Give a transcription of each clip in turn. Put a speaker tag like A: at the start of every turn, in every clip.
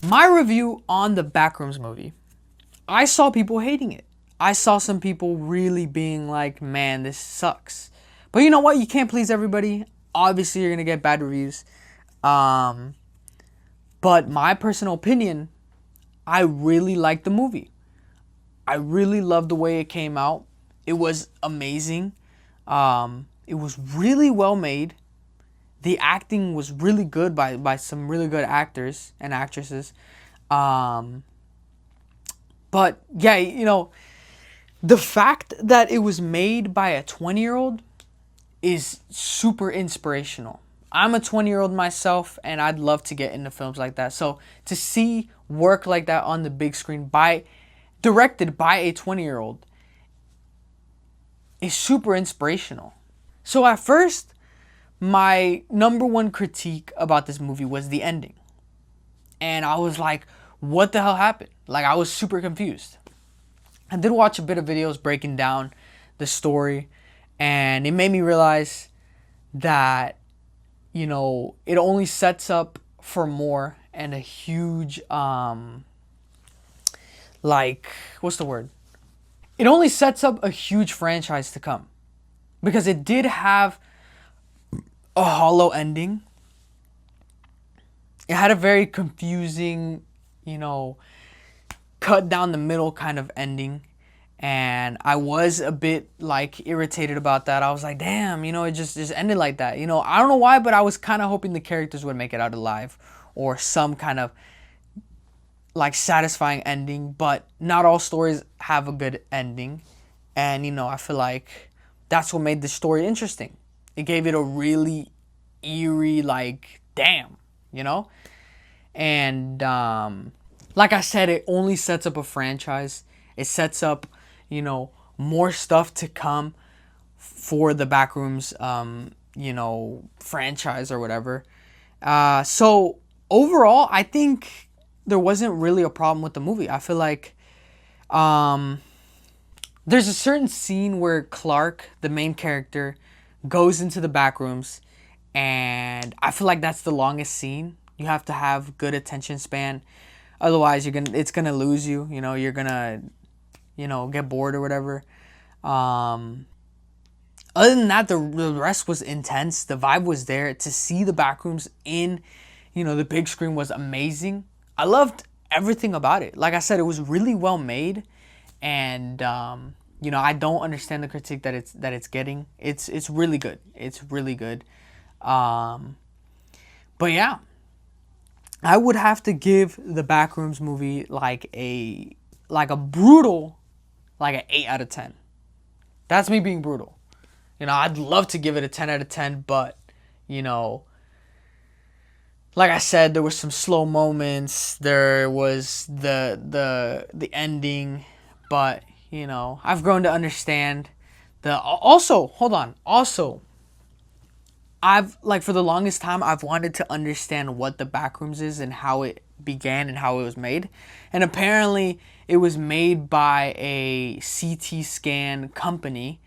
A: My review on the Backrooms movie, I saw people hating it. I saw some people really being like, man, this sucks. But you know what? You can't please everybody. Obviously, you're going to get bad reviews. But my personal opinion, I really liked the movie. I really loved the way it came out. It was amazing. It was really well made. The acting was really good by some really good actors and actresses. But yeah, the fact that it was made by a 20-year-old is super inspirational. I'm a 20-year-old myself, and I'd love to get into films like that. So to see work like that on the big screen directed by a 20-year-old is super inspirational. So at first, my number one critique about this movie was the ending. And I was like, what the hell happened? Like, I was super confused. I did watch a bit of videos breaking down the story, and it made me realize that, it only sets up for more and a huge, what's the word? It only sets up a huge franchise to come. Because it did have a hollow ending. It had a very confusing, cut down the middle kind of ending. And I was a bit irritated about that. I was like, damn, it just ended like that. I don't know why, but I was kind of hoping the characters would make it out alive or some kind of satisfying ending. But not all stories have a good ending. And, I feel like that's what made the story interesting. It gave it a really eerie, damn, And like I said, it only sets up a franchise. It sets up, more stuff to come for the Backrooms, franchise or whatever. So overall, I think there wasn't really a problem with the movie. I feel like there's a certain scene where Clark, the main character, goes into the Backrooms, and I feel like that's the longest scene. You have to have good attention span, otherwise it's gonna lose you. You're gonna get bored or whatever. Other than that, the rest was intense. The vibe was there. To see the Backrooms in the big screen was amazing. I loved everything about it. Like I said, it was really well made, and I don't understand the critique that it's getting. It's really good. It's really good. But yeah, I would have to give the Backrooms movie a brutal an 8 out of 10. That's me being brutal. I'd love to give it a 10 out of 10, but like I said, there was some slow moments. There was the ending, but I've grown to understand hold on. Also, I've for the longest time I've wanted to understand what the Backrooms is and how it began and how it was made. And apparently it was made by a CT scan company.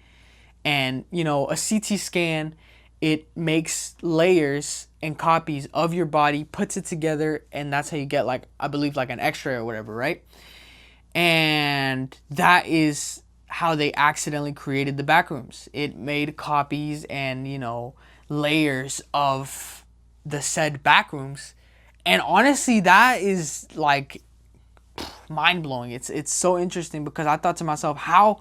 A: And a CT scan, it makes layers and copies of your body, puts it together, and that's how you get I believe an X-ray or whatever, right? And that is how they accidentally created the Backrooms. It made copies and layers of the said Backrooms, and honestly, that is mind-blowing. It's so interesting, because I thought to myself, how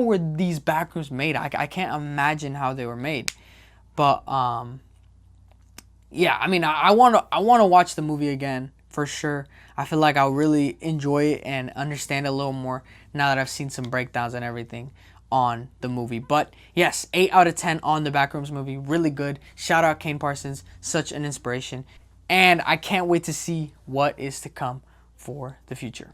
A: were these Backrooms made? I can't imagine how they were made. But yeah, I mean, I want to watch the movie again for sure. I feel like I'll really enjoy it and understand it a little more now that I've seen some breakdowns and everything on the movie. But yes, 8 out of 10 on the Backrooms movie. Really good. Shout out Kane Parsons. Such an inspiration. And I can't wait to see what is to come for the future.